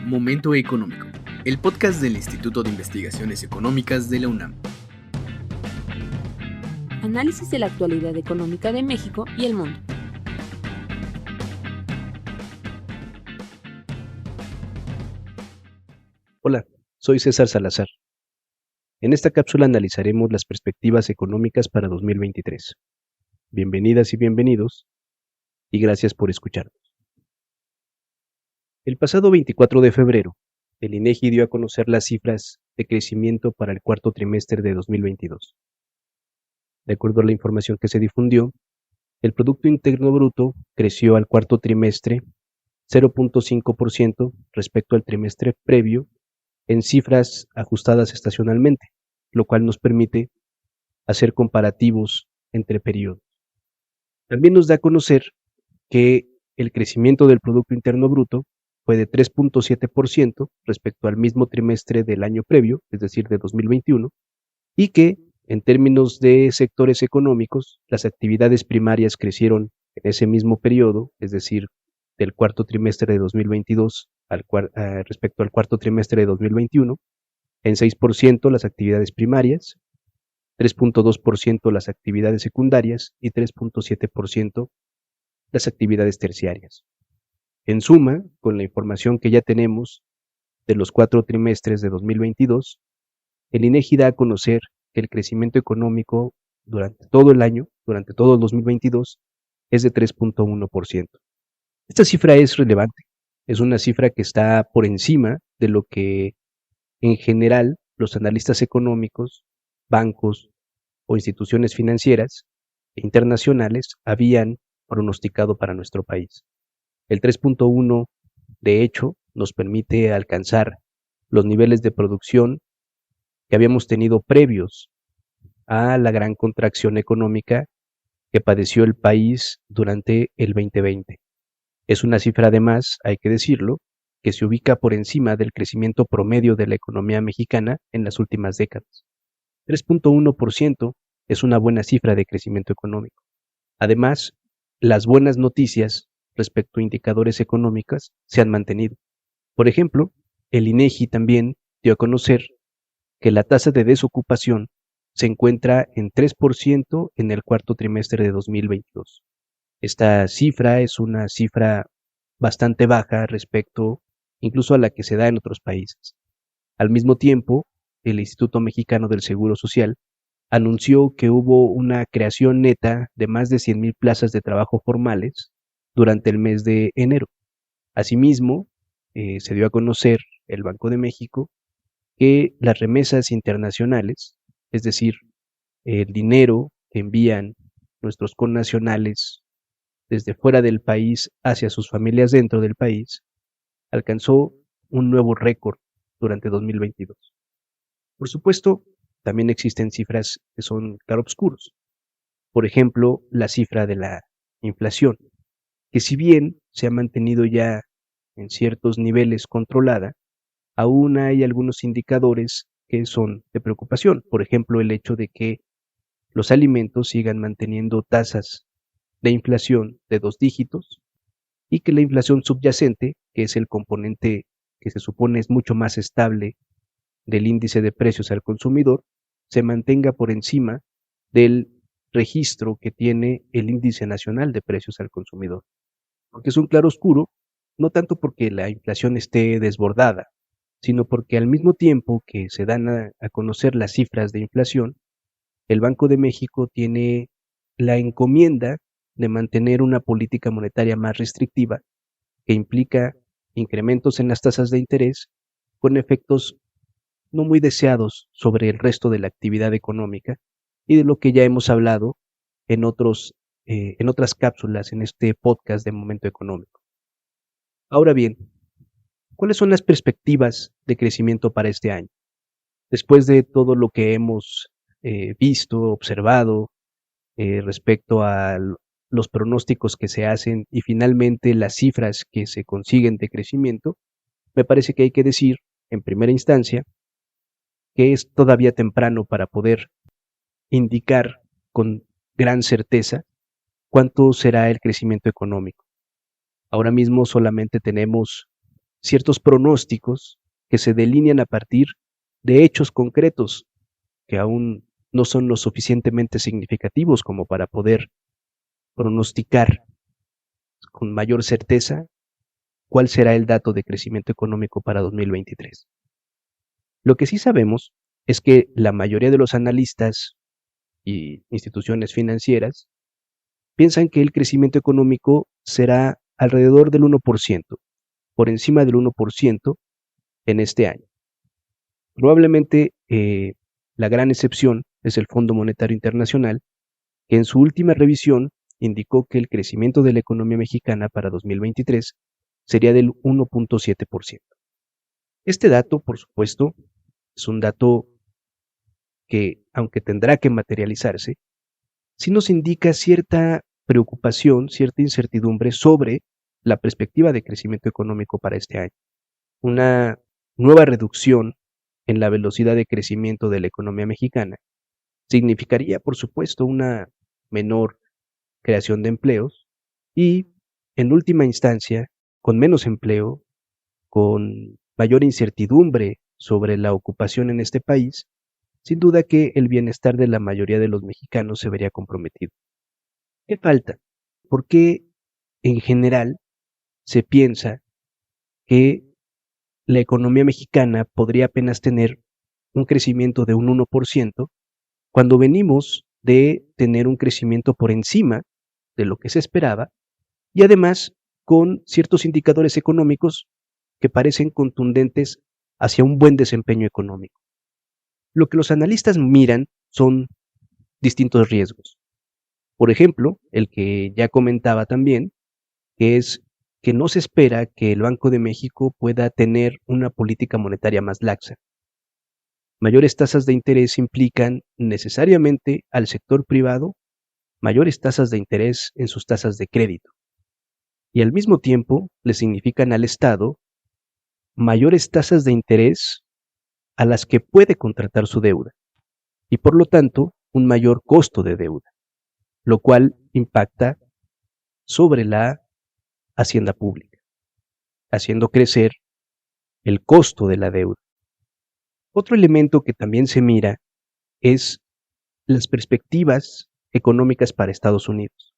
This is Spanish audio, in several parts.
Momento Económico, el podcast del Instituto de Investigaciones Económicas de la UNAM. Análisis de la actualidad económica de México y el mundo. Hola, soy César Salazar. En esta cápsula analizaremos las perspectivas económicas para 2023. Bienvenidas y bienvenidos, y gracias por escucharnos. El pasado 24 de febrero, el INEGI dio a conocer las cifras de crecimiento para el cuarto trimestre de 2022. De acuerdo a la información que se difundió, el Producto Interno Bruto creció al cuarto trimestre 0.5% respecto al trimestre previo en cifras ajustadas estacionalmente, lo cual nos permite hacer comparativos entre periodos. También nos da a conocer que el crecimiento del Producto Interno Bruto fue de 3.7% respecto al mismo trimestre del año previo, es decir, de 2021, y que en términos de sectores económicos, las actividades primarias crecieron en ese mismo periodo, es decir, del cuarto trimestre de 2022 respecto al cuarto trimestre de 2021, en 6% las actividades primarias, 3.2% las actividades secundarias y 3.7% las actividades terciarias. En suma, con la información que ya tenemos de los 4 trimestres de 2022, el INEGI da a conocer que el crecimiento económico durante todo el año, durante todo el 2022, es de 3.1%. Esta cifra es relevante, es una cifra que está por encima de lo que en general los analistas económicos, bancos o instituciones financieras e internacionales habían pronosticado para nuestro país. El 3.1, de hecho, nos permite alcanzar los niveles de producción que habíamos tenido previos a la gran contracción económica que padeció el país durante el 2020. Es una cifra, además, hay que decirlo, que se ubica por encima del crecimiento promedio de la economía mexicana en las últimas décadas. 3.1% es una buena cifra de crecimiento económico. Además, las buenas noticias respecto a indicadores económicos se han mantenido. Por ejemplo, el INEGI también dio a conocer que la tasa de desocupación se encuentra en 3% en el cuarto trimestre de 2022. Esta cifra es una cifra bastante baja respecto incluso a la que se da en otros países. Al mismo tiempo, el Instituto Mexicano del Seguro Social anunció que hubo una creación neta de más de 100,000 plazas de trabajo formales durante el mes de enero. Asimismo, se dio a conocer el Banco de México que las remesas internacionales, es decir, el dinero que envían nuestros connacionales desde fuera del país hacia sus familias dentro del país, alcanzó un nuevo récord durante 2022. Por supuesto, también existen cifras que son claroscuros. Por ejemplo, la cifra de la inflación, que si bien se ha mantenido ya en ciertos niveles controlada, aún hay algunos indicadores que son de preocupación. Por ejemplo, el hecho de que los alimentos sigan manteniendo tasas de inflación de 2 dígitos y que la inflación subyacente, que es el componente que se supone es mucho más estable del índice de precios al consumidor, se mantenga por encima del registro que tiene el índice nacional de precios al consumidor. Porque es un claroscuro, no tanto porque la inflación esté desbordada, sino porque al mismo tiempo que se dan a conocer las cifras de inflación, el Banco de México tiene la encomienda de mantener una política monetaria más restrictiva que implica incrementos en las tasas de interés con efectos no muy deseados sobre el resto de la actividad económica y de lo que ya hemos hablado en otras cápsulas en este podcast de Momento Económico. Ahora bien, ¿cuáles son las perspectivas de crecimiento para este año? Después de todo lo que hemos visto, observado respecto a los pronósticos que se hacen y finalmente las cifras que se consiguen de crecimiento, me parece que hay que decir, en primera instancia, que es todavía temprano para poder indicar con gran certeza cuánto será el crecimiento económico. Ahora mismo solamente tenemos ciertos pronósticos que se delinean a partir de hechos concretos que aún no son lo suficientemente significativos como para poder pronosticar con mayor certeza cuál será el dato de crecimiento económico para 2023. Lo que sí sabemos es que la mayoría de los analistas y instituciones financieras piensan que el crecimiento económico será alrededor del 1%, por encima del 1% en este año. Probablemente la gran excepción es el Fondo Monetario Internacional, que en su última revisión indicó que el crecimiento de la economía mexicana para 2023 sería del 1.7%. Este dato, por supuesto, es un dato que, aunque tendrá que materializarse, sí nos indica cierta preocupación, cierta incertidumbre sobre la perspectiva de crecimiento económico para este año. Una nueva reducción en la velocidad de crecimiento de la economía mexicana significaría, por supuesto, una menor creación de empleos y, en última instancia, con menos empleo, con mayor incertidumbre sobre la ocupación en este país, sin duda que el bienestar de la mayoría de los mexicanos se vería comprometido. ¿Qué falta? ¿Por qué en general se piensa que la economía mexicana podría apenas tener un crecimiento de un 1% cuando venimos de tener un crecimiento por encima de lo que se esperaba y además con ciertos indicadores económicos que parecen contundentes hacia un buen desempeño económico? Lo que los analistas miran son distintos riesgos. Por ejemplo, el que ya comentaba también, que es que no se espera que el Banco de México pueda tener una política monetaria más laxa. Mayores tasas de interés implican necesariamente al sector privado mayores tasas de interés en sus tasas de crédito y al mismo tiempo le significan al Estado mayores tasas de interés a las que puede contratar su deuda y por lo tanto un mayor costo de deuda, lo cual impacta sobre la hacienda pública, haciendo crecer el costo de la deuda. Otro elemento que también se mira es las perspectivas económicas para Estados Unidos.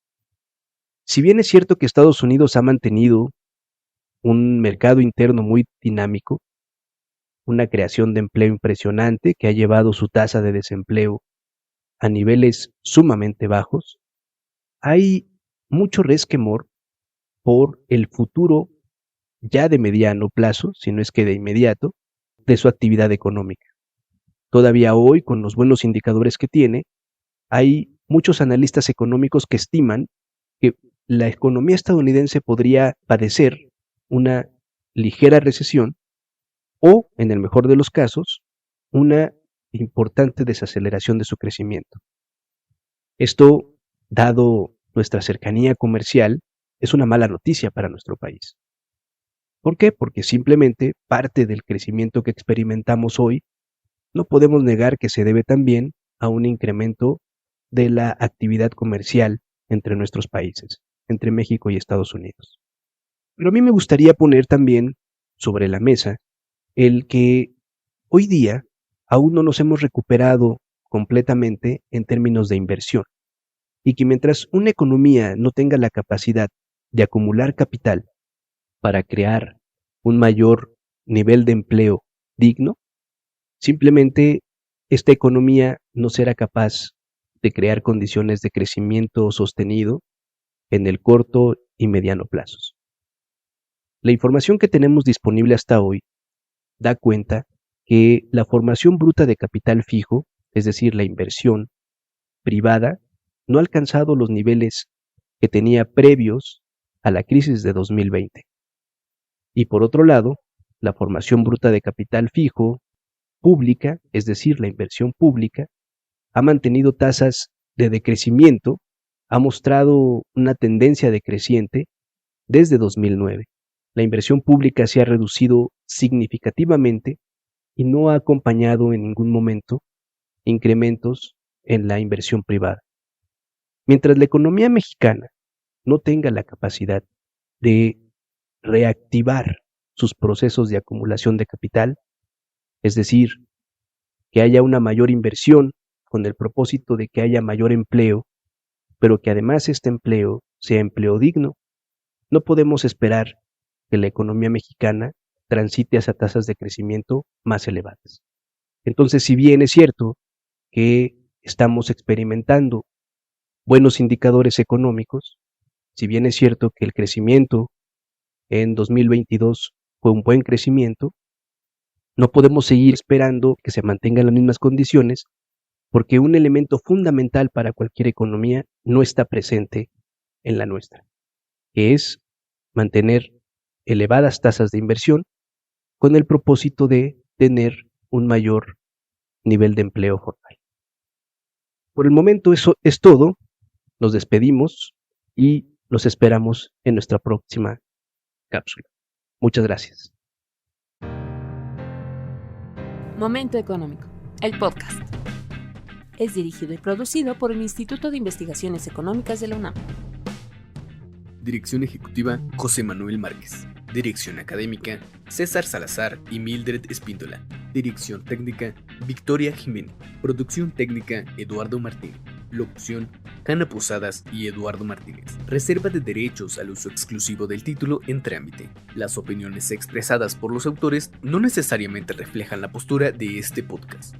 Si bien es cierto que Estados Unidos ha mantenido un mercado interno muy dinámico, una creación de empleo impresionante que ha llevado su tasa de desempleo a niveles sumamente bajos, hay mucho resquemor por el futuro ya de mediano plazo, si no es que de inmediato, de su actividad económica. Todavía hoy, con los buenos indicadores que tiene, hay muchos analistas económicos que estiman que la economía estadounidense podría padecer una ligera recesión o, en el mejor de los casos, una importante desaceleración de su crecimiento. Esto, dado nuestra cercanía comercial, es una mala noticia para nuestro país. ¿Por qué? Porque simplemente parte del crecimiento que experimentamos hoy no podemos negar que se debe también a un incremento de la actividad comercial entre nuestros países, entre México y Estados Unidos. Pero a mí me gustaría poner también sobre la mesa el que hoy día aún no nos hemos recuperado completamente en términos de inversión y que mientras una economía no tenga la capacidad de acumular capital para crear un mayor nivel de empleo digno, simplemente esta economía no será capaz de crear condiciones de crecimiento sostenido en el corto y mediano plazos. La información que tenemos disponible hasta hoy da cuenta que la formación bruta de capital fijo, es decir, la inversión privada, no ha alcanzado los niveles que tenía previos a la crisis de 2020. Y por otro lado, la formación bruta de capital fijo pública, es decir, la inversión pública, ha mantenido tasas de decrecimiento, ha mostrado una tendencia decreciente desde 2009. La inversión pública se ha reducido significativamente y no ha acompañado en ningún momento incrementos en la inversión privada. Mientras la economía mexicana no tenga la capacidad de reactivar sus procesos de acumulación de capital, es decir, que haya una mayor inversión con el propósito de que haya mayor empleo, pero que además este empleo sea empleo digno. No podemos esperar que la economía mexicana transite hacia tasas de crecimiento más elevadas. Entonces, si bien es cierto que estamos experimentando buenos indicadores económicos, si bien es cierto que el crecimiento en 2022 fue un buen crecimiento, no podemos seguir esperando que se mantengan las mismas condiciones porque un elemento fundamental para cualquier economía no está presente en la nuestra, que es mantener elevadas tasas de inversión con el propósito de tener un mayor nivel de empleo formal. Por el momento eso es todo, nos despedimos y los esperamos en nuestra próxima cápsula. Muchas gracias. Momento Económico, el podcast. Es dirigido y producido por el Instituto de Investigaciones Económicas de la UNAM. Dirección ejecutiva, José Manuel Márquez. Dirección académica, César Salazar y Mildred Espíndola. Dirección técnica, Victoria Jiménez. Producción técnica, Eduardo Martínez. Locución, Hanna Posadas y Eduardo Martínez. Reserva de derechos al uso exclusivo del título en trámite. Las opiniones expresadas por los autores no necesariamente reflejan la postura de este podcast.